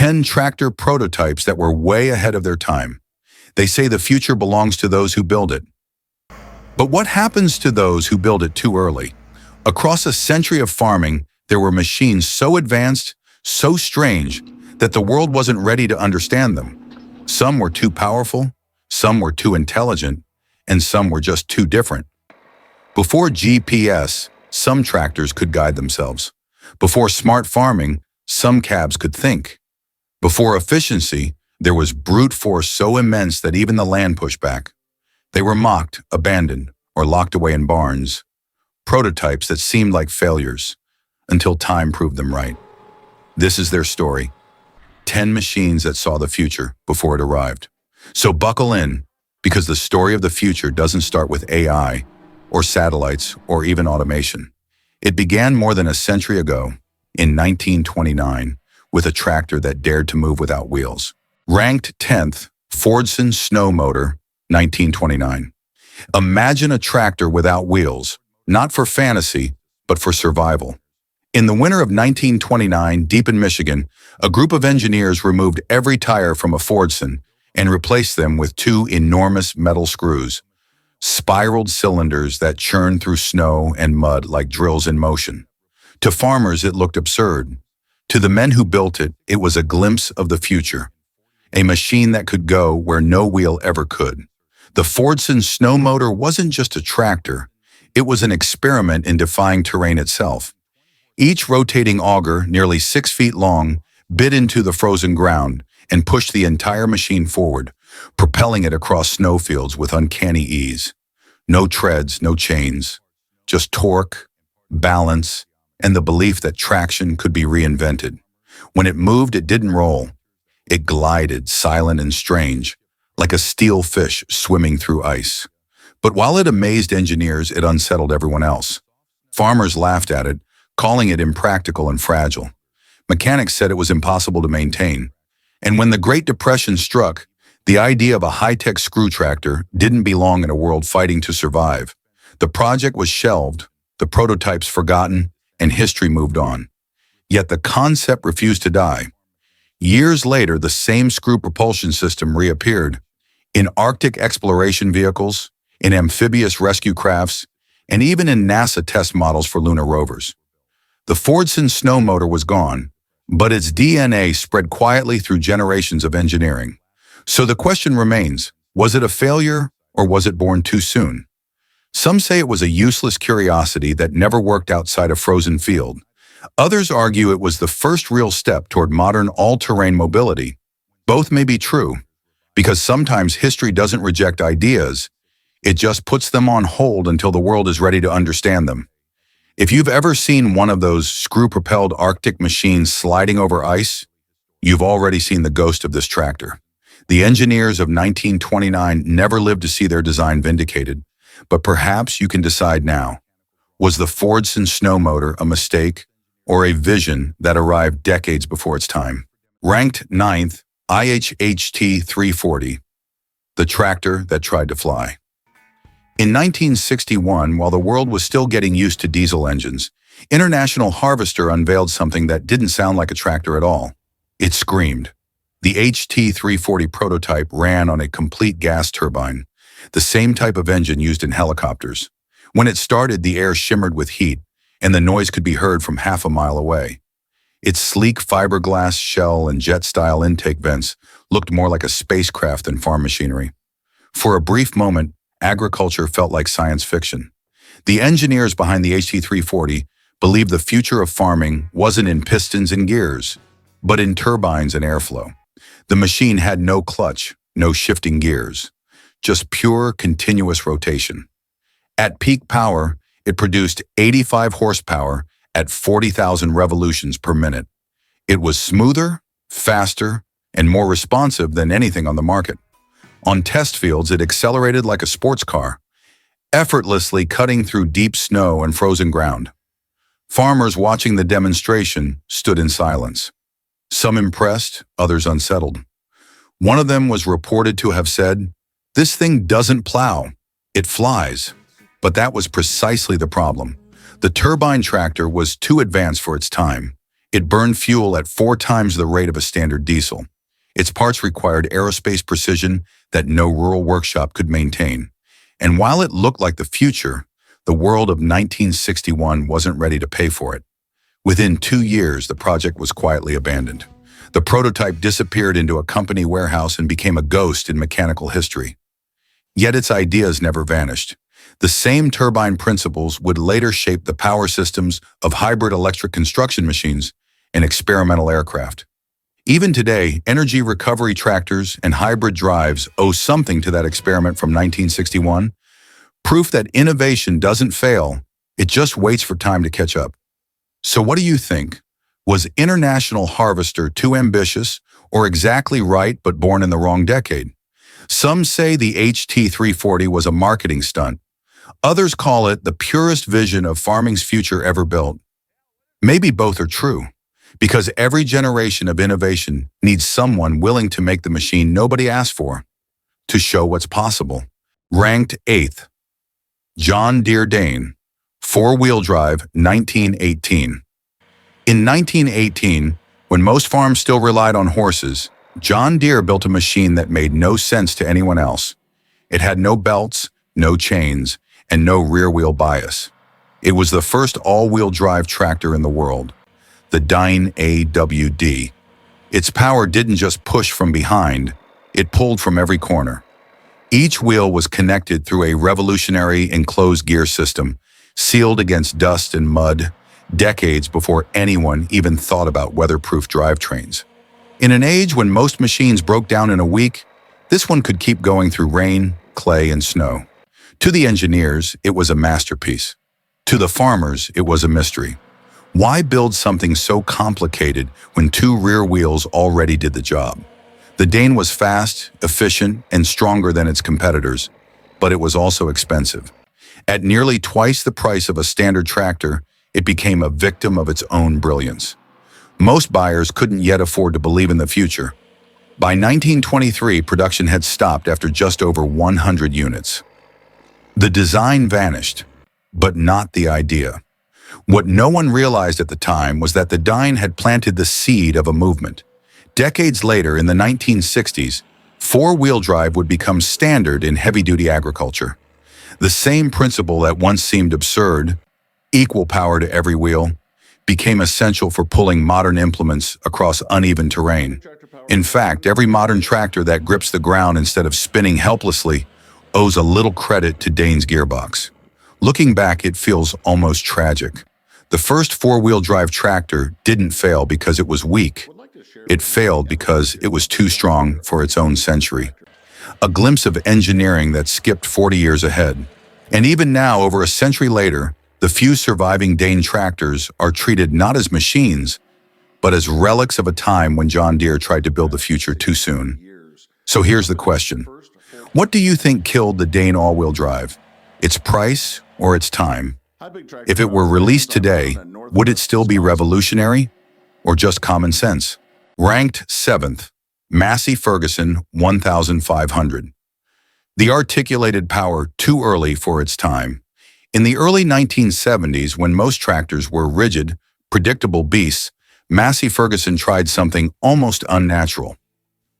10 tractor prototypes that were way ahead of their time. They say the future belongs to those who build it. But what happens to those who build it too early? Across a century of farming, there were machines so advanced, so strange, that the world wasn't ready to understand them. Some were too powerful, some were too intelligent, and some were just too different. Before GPS, some tractors could guide themselves. Before smart farming, some cabs could think. Before efficiency, there was brute force so immense that even the land pushed back. They were mocked, abandoned, or locked away in barns. Prototypes that seemed like failures, until time proved them right. This is their story. 10 machines that saw the future before it arrived. So buckle in, because the story of the future doesn't start with AI, or satellites, or even automation. It began more than a century ago, in 1929, with a tractor that dared to move without wheels. Ranked 10th, Fordson snow motor, 1929. Imagine a tractor without wheels, not for fantasy, but for survival. In the winter of 1929, deep in Michigan, a group of engineers removed every tire from a Fordson and replaced them with two enormous metal screws, spiraled cylinders that churned through snow and mud like drills in motion. To farmers, it looked absurd. To the men who built it, it was a glimpse of the future, a machine that could go where no wheel ever could. The Fordson snow motor wasn't just a tractor, it was an experiment in defying terrain itself. Each rotating auger, nearly 6 feet long, bit into the frozen ground and pushed the entire machine forward, propelling it across snowfields with uncanny ease. No treads, no chains, just torque, balance, and the belief that traction could be reinvented. When it moved, it didn't roll. It glided, silent and strange, like a steel fish swimming through ice. But while it amazed engineers, it unsettled everyone else. Farmers laughed at it, calling it impractical and fragile. Mechanics said it was impossible to maintain. And when the Great Depression struck, the idea of a high-tech screw tractor didn't belong in a world fighting to survive. The project was shelved, the prototypes forgotten, and history moved on. Yet the concept refused to die. Years later, the same screw propulsion system reappeared in Arctic exploration vehicles, in amphibious rescue crafts, and even in NASA test models for lunar rovers. The Fordson snow motor was gone, but its DNA spread quietly through generations of engineering. So the question remains, was it a failure or was it born too soon? Some say it was a useless curiosity that never worked outside a frozen field. Others argue it was the first real step toward modern all-terrain mobility. Both may be true, because sometimes history doesn't reject ideas, it just puts them on hold until the world is ready to understand them. If you've ever seen one of those screw-propelled Arctic machines sliding over ice, you've already seen the ghost of this tractor. The engineers of 1929 never lived to see their design vindicated, but perhaps you can decide now. Was the Fordson snow motor a mistake or a vision that arrived decades before its time? Ranked 9th, IH 340, the tractor that tried to fly. In 1961, while the world was still getting used to diesel engines, International Harvester unveiled something that didn't sound like a tractor at all. It screamed. The HT340 prototype ran on a complete gas turbine, the same type of engine used in helicopters. When it started, the air shimmered with heat, and the noise could be heard from half a mile away. Its sleek fiberglass shell and jet-style intake vents looked more like a spacecraft than farm machinery. For a brief moment, agriculture felt like science fiction. The engineers behind the HT340 believed the future of farming wasn't in pistons and gears, but in turbines and airflow. The machine had no clutch, no shifting gears, just pure, continuous rotation. At peak power, it produced 85 horsepower at 40,000 revolutions per minute. It was smoother, faster, and more responsive than anything on the market. On test fields, it accelerated like a sports car, effortlessly cutting through deep snow and frozen ground. Farmers watching the demonstration stood in silence. Some impressed, others unsettled. One of them was reported to have said, "This thing doesn't plow, it flies." But that was precisely the problem. The turbine tractor was too advanced for its time. It burned fuel at 4 times the rate of a standard diesel. Its parts required aerospace precision that no rural workshop could maintain. And while it looked like the future, the world of 1961 wasn't ready to pay for it. Within 2 years, the project was quietly abandoned. The prototype disappeared into a company warehouse and became a ghost in mechanical history. Yet its ideas never vanished. The same turbine principles would later shape the power systems of hybrid electric construction machines and experimental aircraft. Even today, energy recovery tractors and hybrid drives owe something to that experiment from 1961. Proof that innovation doesn't fail, it just waits for time to catch up. So what do you think? Was International Harvester too ambitious or exactly right but born in the wrong decade? Some say the HT340 was a marketing stunt. Others call it the purest vision of farming's future ever built. Maybe both are true, because every generation of innovation needs someone willing to make the machine nobody asked for, to show what's possible. Ranked 8th, John Deere Dane, 4-wheel drive, 1918. In 1918, when most farms still relied on horses, John Deere built a machine that made no sense to anyone else. It had no belts, no chains, and no rear-wheel bias. It was the first all-wheel drive tractor in the world, the Dane AWD. Its power didn't just push from behind, it pulled from every corner. Each wheel was connected through a revolutionary enclosed gear system, sealed against dust and mud, decades before anyone even thought about weatherproof drivetrains. In an age when most machines broke down in a week, this one could keep going through rain, clay, and snow. To the engineers, it was a masterpiece. To the farmers, it was a mystery. Why build something so complicated when 2 rear wheels already did the job? The Dane was fast, efficient, and stronger than its competitors, but it was also expensive. At nearly twice the price of a standard tractor, it became a victim of its own brilliance. Most buyers couldn't yet afford to believe in the future. By 1923, production had stopped after just over 100 units. The design vanished, but not the idea. What no one realized at the time was that the Dane had planted the seed of a movement. Decades later, in the 1960s, 4-wheel drive would become standard in heavy-duty agriculture. The same principle that once seemed absurd, equal power to every wheel, became essential for pulling modern implements across uneven terrain. In fact, every modern tractor that grips the ground instead of spinning helplessly owes a little credit to Dane's gearbox. Looking back, it feels almost tragic. The first 4-wheel drive tractor didn't fail because it was weak. It failed because it was too strong for its own century. A glimpse of engineering that skipped 40 years ahead. And even now, over a century later, the few surviving Dane tractors are treated not as machines, but as relics of a time when John Deere tried to build the future too soon. So here's the question. What do you think killed the Dane all-wheel drive? Its price or its time? If it were released today, would it still be revolutionary or just common sense? Ranked 7th, Massey Ferguson 1500. The articulated power too early for its time. In the early 1970s, when most tractors were rigid, predictable beasts, Massey Ferguson tried something almost unnatural.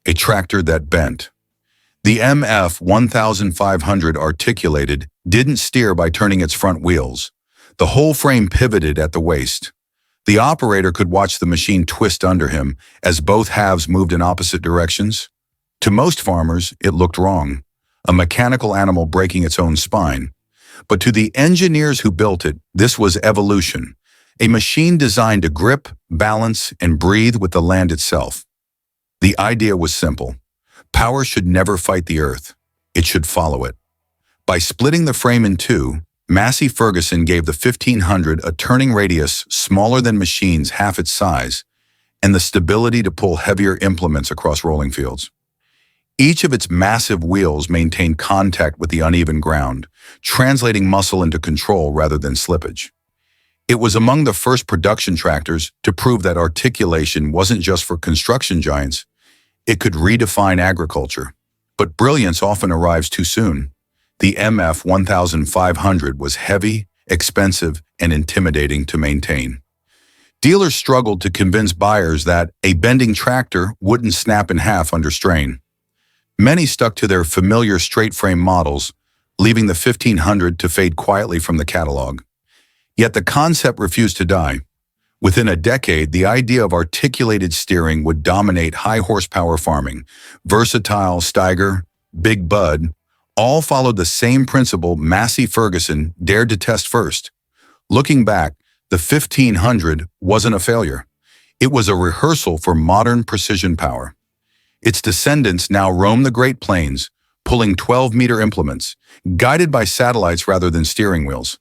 A tractor that bent. The MF 1500 articulated didn't steer by turning its front wheels. The whole frame pivoted at the waist. The operator could watch the machine twist under him as both halves moved in opposite directions. To most farmers, it looked wrong, a mechanical animal breaking its own spine. But to the engineers who built it, this was evolution, a machine designed to grip, balance, and breathe with the land itself. The idea was simple. Power should never fight the earth. It should follow it. By splitting the frame in two, Massey Ferguson gave the 1500 a turning radius smaller than machines half its size and the stability to pull heavier implements across rolling fields. Each of its massive wheels maintained contact with the uneven ground, translating muscle into control rather than slippage. It was among the first production tractors to prove that articulation wasn't just for construction giants. It could redefine agriculture. But brilliance often arrives too soon. The MF 1500 was heavy, expensive, and intimidating to maintain. Dealers struggled to convince buyers that a bending tractor wouldn't snap in half under strain. Many stuck to their familiar straight-frame models, leaving the 1500 to fade quietly from the catalog. Yet the concept refused to die. Within a decade, the idea of articulated steering would dominate high-horsepower farming. Versatile, Steiger, Big Bud, all followed the same principle Massey Ferguson dared to test first. Looking back, the 1500 wasn't a failure. It was a rehearsal for modern precision power. Its descendants now roam the Great Plains, pulling 12-meter implements, guided by satellites rather than steering wheels.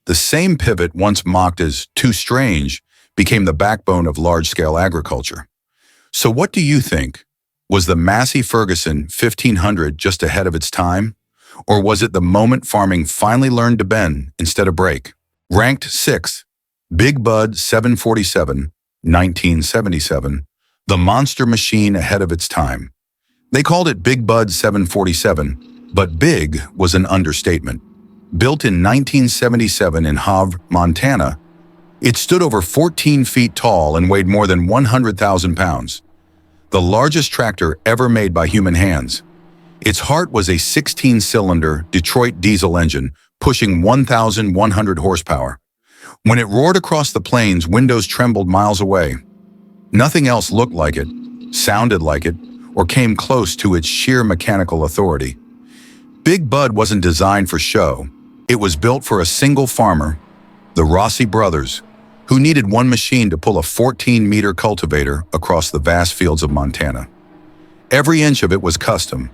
The same pivot once mocked as too strange became the backbone of large-scale agriculture. So what do you think? Was the Massey Ferguson 1500 just ahead of its time? Or was it the moment farming finally learned to bend instead of break? Ranked 6th, Big Bud 747, 1977, the monster machine ahead of its time. They called it Big Bud 747, but big was an understatement. Built in 1977 in Havre, Montana, it stood over 14 feet tall and weighed more than 100,000 pounds. The largest tractor ever made by human hands. Its heart was a 16-cylinder Detroit diesel engine, pushing 1,100 horsepower. When it roared across the plains, windows trembled miles away. Nothing else looked like it, sounded like it, or came close to its sheer mechanical authority. Big Bud wasn't designed for show. It was built for a single farmer, the Rossi brothers, who needed one machine to pull a 14-meter cultivator across the vast fields of Montana. Every inch of it was custom: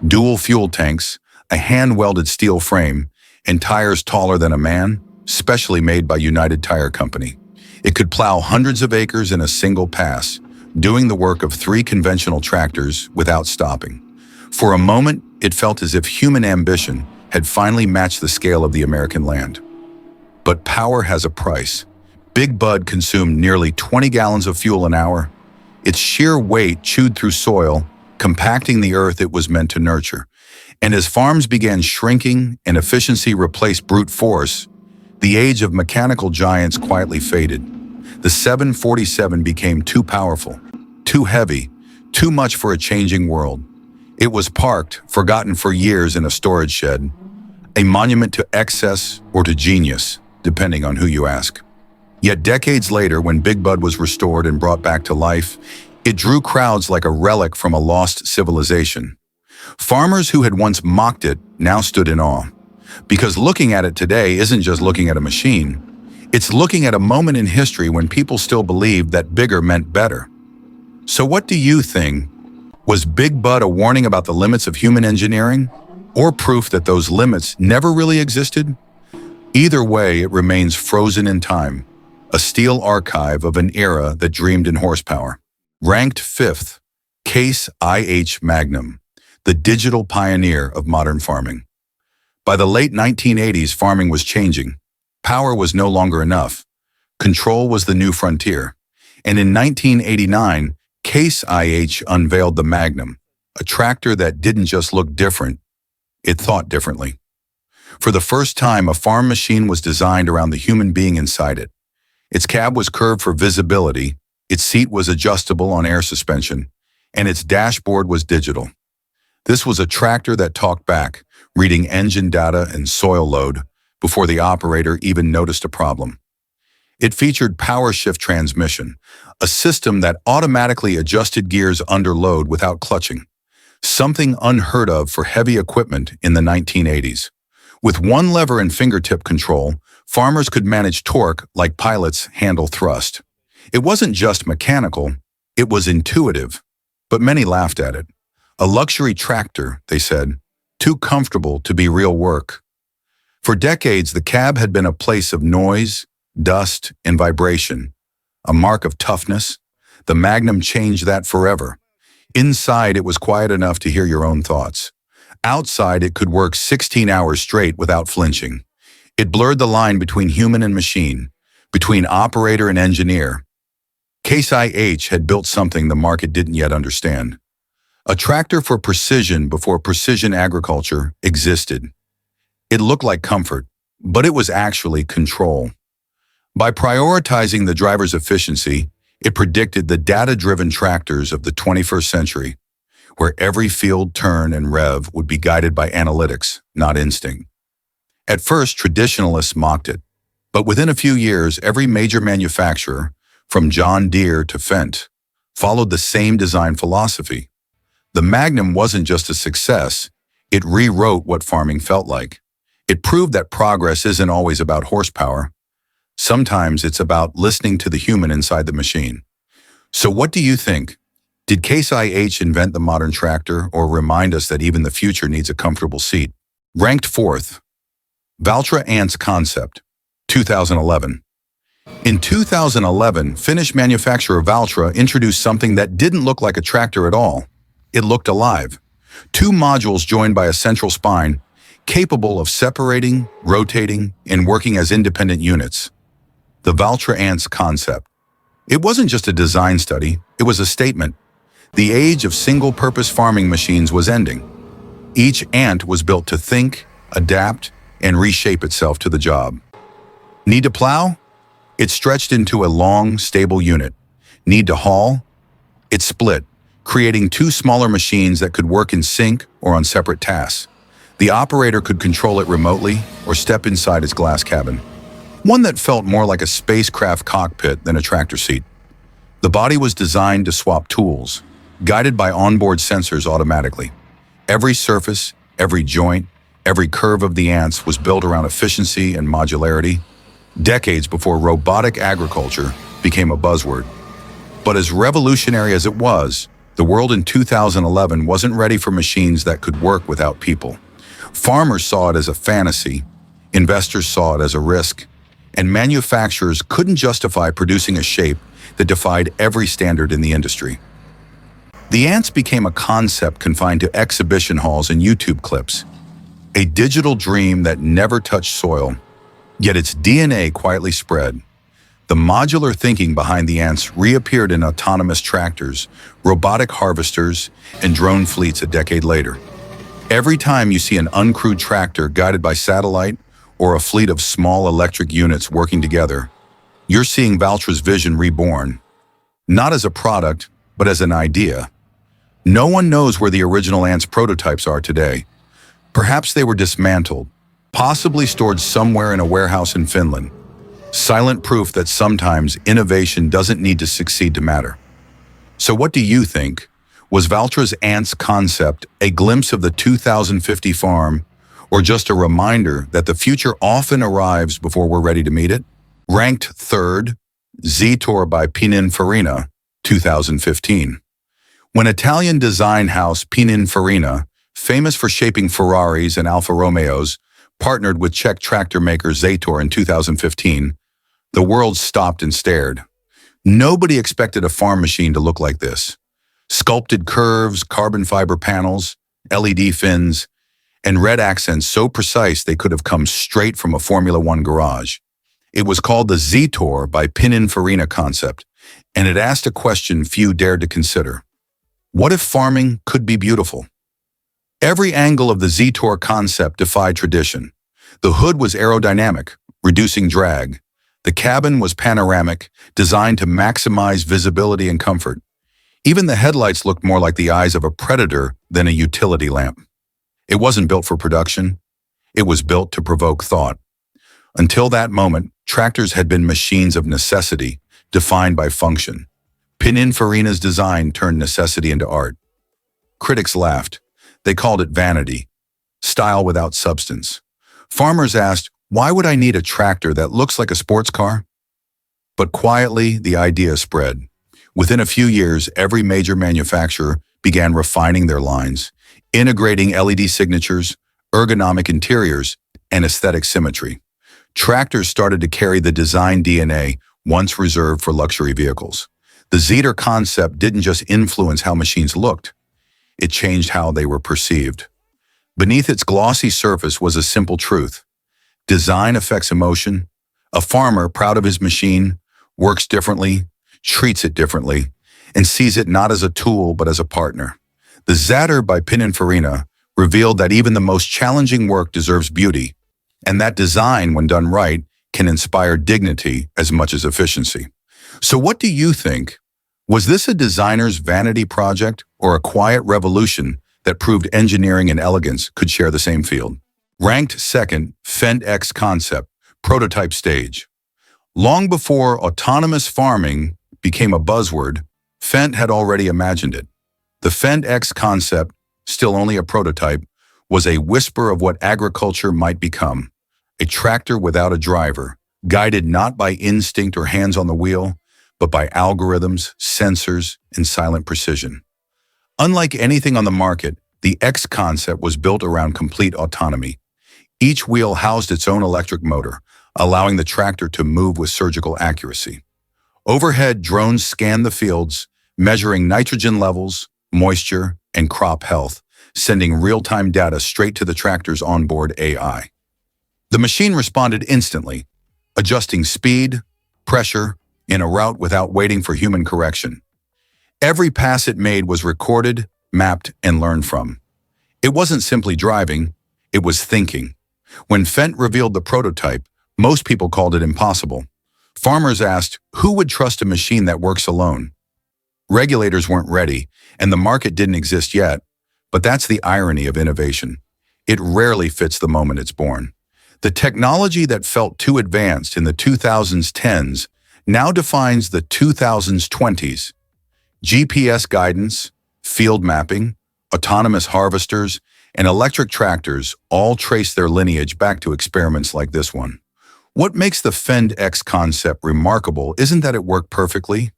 dual fuel tanks, a hand-welded steel frame, and tires taller than a man, specially made by United Tire Company. It could plow hundreds of acres in a single pass, doing the work of 3 conventional tractors without stopping. For a moment, it felt as if human ambition had finally matched the scale of the American land. But power has a price. Big Bud consumed nearly 20 gallons of fuel an hour. Its sheer weight chewed through soil, compacting the earth it was meant to nurture. And as farms began shrinking and efficiency replaced brute force, the age of mechanical giants quietly faded. The 747 became too powerful, too heavy, too much for a changing world. It was parked, forgotten for years in a storage shed, a monument to excess or to genius, depending on who you ask. Yet decades later, when Big Bud was restored and brought back to life, it drew crowds like a relic from a lost civilization. Farmers who had once mocked it now stood in awe. Because looking at it today isn't just looking at a machine, it's looking at a moment in history when people still believed that bigger meant better. So what do you think? Was Big Bud a warning about the limits of human engineering, or proof that those limits never really existed? Either way, it remains frozen in time, a steel archive of an era that dreamed in horsepower. Ranked 5th, Case IH Magnum, the digital pioneer of modern farming. By the late 1980s, farming was changing. Power was no longer enough. Control was the new frontier. And in 1989, Case IH unveiled the Magnum, a tractor that didn't just look different, it thought differently. For the first time, a farm machine was designed around the human being inside it. Its cab was curved for visibility, its seat was adjustable on air suspension, and its dashboard was digital. This was a tractor that talked back, reading engine data and soil load before the operator even noticed a problem. It featured power shift transmission, a system that automatically adjusted gears under load without clutching, something unheard of for heavy equipment in the 1980s. With one lever and fingertip control, farmers could manage torque like pilots handle thrust. It wasn't just mechanical, it was intuitive, but many laughed at it. A luxury tractor, they said, too comfortable to be real work. For decades, the cab had been a place of noise, dust, and vibration, a mark of toughness. The Magnum changed that forever. Inside, it was quiet enough to hear your own thoughts. Outside, it could work 16 hours straight without flinching. It blurred the line between human and machine, between operator and engineer. Case IH had built something the market didn't yet understand. A tractor for precision before precision agriculture existed. It looked like comfort, but it was actually control. By prioritizing the driver's efficiency, it predicted the data-driven tractors of the 21st century, where every field turn and rev would be guided by analytics, not instinct. At first, traditionalists mocked it, but within a few years, every major manufacturer, from John Deere to Fendt, followed the same design philosophy. The Magnum wasn't just a success, it rewrote what farming felt like. It proved that progress isn't always about horsepower. Sometimes it's about listening to the human inside the machine. So what do you think? Did Case IH invent the modern tractor or remind us that even the future needs a comfortable seat? Ranked fourth, Valtra Ants concept, 2011. In 2011, Finnish manufacturer Valtra introduced something that didn't look like a tractor at all. It looked alive. Two modules joined by a central spine, capable of separating, rotating, and working as independent units. The Valtra Ants concept. It wasn't just a design study, it was a statement. The age of single-purpose farming machines was ending. Each ant was built to think, adapt, and reshape itself to the job. Need to plow? It stretched into a long, stable unit. Need to haul? It split, creating two smaller machines that could work in sync or on separate tasks. The operator could control it remotely or step inside its glass cabin, one that felt more like a spacecraft cockpit than a tractor seat. The body was designed to swap tools, guided by onboard sensors automatically. Every surface, every joint, every curve of the ants was built around efficiency and modularity, decades before robotic agriculture became a buzzword. But as revolutionary as it was, the world in 2011 wasn't ready for machines that could work without people. Farmers saw it as a fantasy, investors saw it as a risk, and manufacturers couldn't justify producing a shape that defied every standard in the industry. The ants became a concept confined to exhibition halls and YouTube clips, a digital dream that never touched soil, yet its DNA quietly spread. The modular thinking behind the ants reappeared in autonomous tractors, robotic harvesters, and drone fleets a decade later. Every time you see an uncrewed tractor guided by satellite or a fleet of small electric units working together, you're seeing Valtra's vision reborn, not as a product, but as an idea. No one knows where the original ants prototypes are today. Perhaps they were dismantled, possibly stored somewhere in a warehouse in Finland. Silent proof that sometimes innovation doesn't need to succeed to matter. So what do you think? Was Valtra's ants concept a glimpse of the 2050 farm, or just a reminder that the future often arrives before we're ready to meet it? Ranked third, Zetor by Pininfarina, 2015. When Italian design house Pininfarina, famous for shaping Ferraris and Alfa Romeos, partnered with Czech tractor maker Zetor in 2015, the world stopped and stared. Nobody expected a farm machine to look like this. Sculpted curves, carbon fiber panels, LED fins, and red accents so precise they could have come straight from a Formula One garage. It was called the Zetor by Pininfarina concept, and it asked a question few dared to consider. What if farming could be beautiful? Every angle of the Zetor concept defied tradition. The hood was aerodynamic, reducing drag. The cabin was panoramic, designed to maximize visibility and comfort. Even the headlights looked more like the eyes of a predator than a utility lamp. It wasn't built for production. It was built to provoke thought. Until that moment, tractors had been machines of necessity, defined by function. Pininfarina's design turned necessity into art. Critics laughed. They called it vanity, style without substance. Farmers asked, why would I need a tractor that looks like a sports car? But quietly, the idea spread. Within a few years, every major manufacturer began refining their lines, integrating LED signatures, ergonomic interiors, and aesthetic symmetry. Tractors started to carry the design DNA once reserved for luxury vehicles. The Zetor concept didn't just influence how machines looked, it changed how they were perceived. Beneath its glossy surface was a simple truth. Design affects emotion. A farmer, proud of his machine, works differently, treats it differently, and sees it not as a tool but as a partner. The Zetor by Pininfarina revealed that even the most challenging work deserves beauty, and that design, when done right, can can inspire dignity as much as efficiency. So what do you think? Was this a designer's vanity project or a quiet revolution that proved engineering and elegance could share the same field? Ranked second, Fendt X concept, prototype stage. Long before autonomous farming became a buzzword, Fendt had already imagined it. The Fendt X concept, still only a prototype, was a whisper of what agriculture might become. A tractor without a driver, guided not by instinct or hands on the wheel, but by algorithms, sensors, and silent precision. Unlike anything on the market, the X concept was built around complete autonomy. Each wheel housed its own electric motor, allowing the tractor to move with surgical accuracy. Overhead, drones scanned the fields, measuring nitrogen levels, moisture, and crop health, sending real-time data straight to the tractor's onboard AI. The machine responded instantly, adjusting speed, pressure, and a route without waiting for human correction. Every pass it made was recorded, mapped, and learned from. It wasn't simply driving, it was thinking. When Fendt revealed the prototype, most people called it impossible. Farmers asked, who would trust a machine that works alone? Regulators weren't ready, and the market didn't exist yet, but that's the irony of innovation. It rarely fits the moment it's born. The technology that felt too advanced in the 2010s now defines the 2020s. GPS guidance, field mapping, autonomous harvesters, and electric tractors all trace their lineage back to experiments like this one. What makes the Fendt X concept remarkable isn't that it worked perfectly.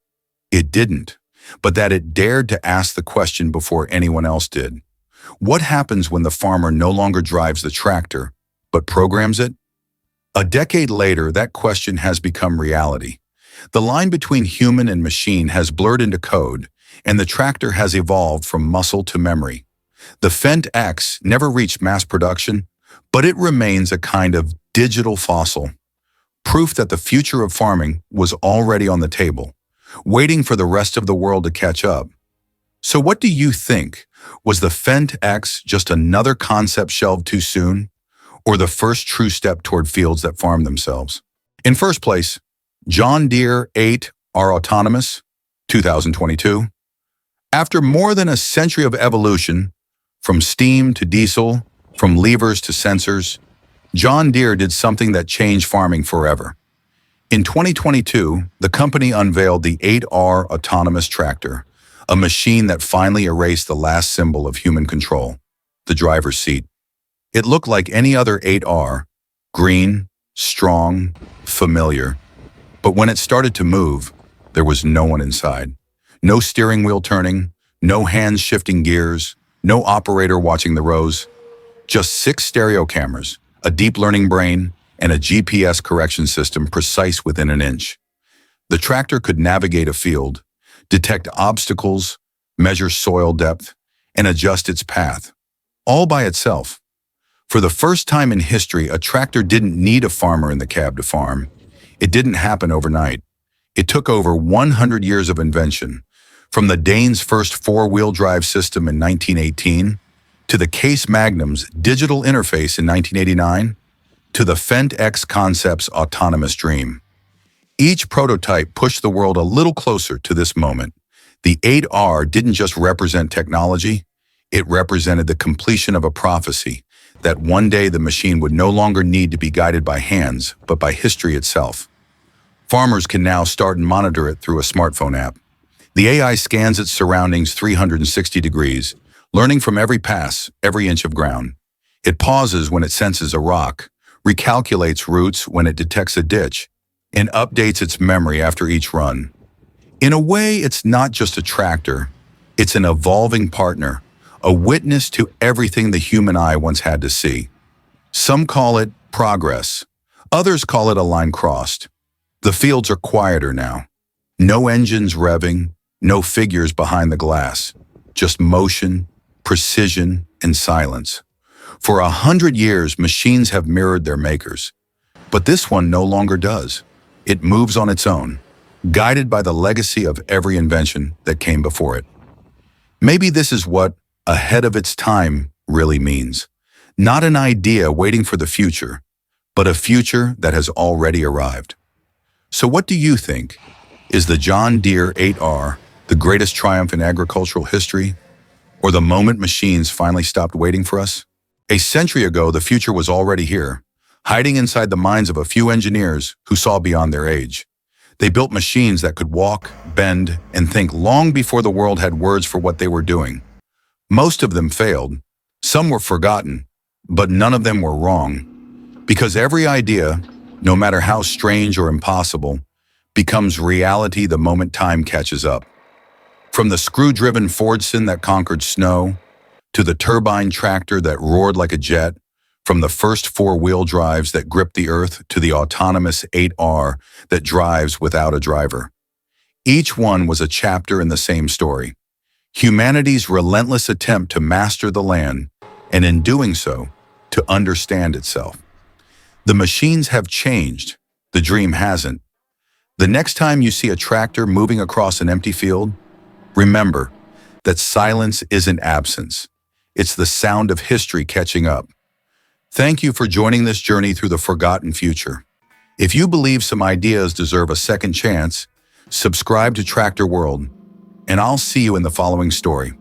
It didn't, but that it dared to ask the question before anyone else did. What happens when the farmer no longer drives the tractor, but programs it? A decade later, that question has become reality. The line between human and machine has blurred into code, and the tractor has evolved from muscle to memory. The Fendt X never reached mass production, but it remains a kind of digital fossil, proof that the future of farming was already on the table, waiting for the rest of the world to catch up. So what do you think? Was the Fendt X just another concept shelved too soon, or the first true step toward fields that farm themselves? In first place, John Deere 8 are autonomous, 2022. After more than a century of evolution, from steam to diesel, from levers to sensors, John Deere did something that changed farming forever. In 2022, the company unveiled the 8R autonomous tractor, a machine that finally erased the last symbol of human control, the driver's seat. It looked like any other 8R, green, strong, familiar. But when it started to move, there was no one inside. No steering wheel turning, no hands shifting gears, no operator watching the rows. Just 6 stereo cameras, a deep learning brain, and a GPS correction system precise within an inch. The tractor could navigate a field, detect obstacles, measure soil depth, and adjust its path, all by itself. For the first time in history, a tractor didn't need a farmer in the cab to farm. It didn't happen overnight. It took over 100 years of invention, from the Dane's first 4-wheel drive system in 1918, to the IH Magnum's digital interface in 1989, to the Fendt X concept's autonomous dream. Each prototype pushed the world a little closer to this moment. The 8R didn't just represent technology, it represented the completion of a prophecy that one day the machine would no longer need to be guided by hands, but by history itself. Farmers can now start and monitor it through a smartphone app. The AI scans its surroundings 360 degrees, learning from every pass, every inch of ground. It pauses when it senses a rock, recalculates routes when it detects a ditch, and updates its memory after each run. In a way, it's not just a tractor, it's an evolving partner, a witness to everything the human eye once had to see. Some call it progress, others call it a line crossed. The fields are quieter now. No engines revving, no figures behind the glass, just motion, precision, and silence. For 100 years, machines have mirrored their makers. But this one no longer does. It moves on its own, guided by the legacy of every invention that came before it. Maybe this is what ahead of its time really means. Not an idea waiting for the future, but a future that has already arrived. So what do you think? Is the John Deere 8R the greatest triumph in agricultural history, or the moment machines finally stopped waiting for us? A century ago, the future was already here, hiding inside the minds of a few engineers who saw beyond their age. They built machines that could walk, bend, and think long before the world had words for what they were doing. Most of them failed, some were forgotten, but none of them were wrong. Because every idea, no matter how strange or impossible, becomes reality the moment time catches up. From the screw-driven Fordson that conquered snow, to the turbine tractor that roared like a jet, from the first four-wheel drives that gripped the earth to the autonomous 8R that drives without a driver. Each one was a chapter in the same story. Humanity's relentless attempt to master the land, and in doing so, to understand itself. The machines have changed, the dream hasn't. The next time you see a tractor moving across an empty field, remember that silence isn't absence. It's the sound of history catching up. Thank you for joining this journey through the forgotten future. If you believe some ideas deserve a second chance, subscribe to Tractor World, and I'll see you in the following story.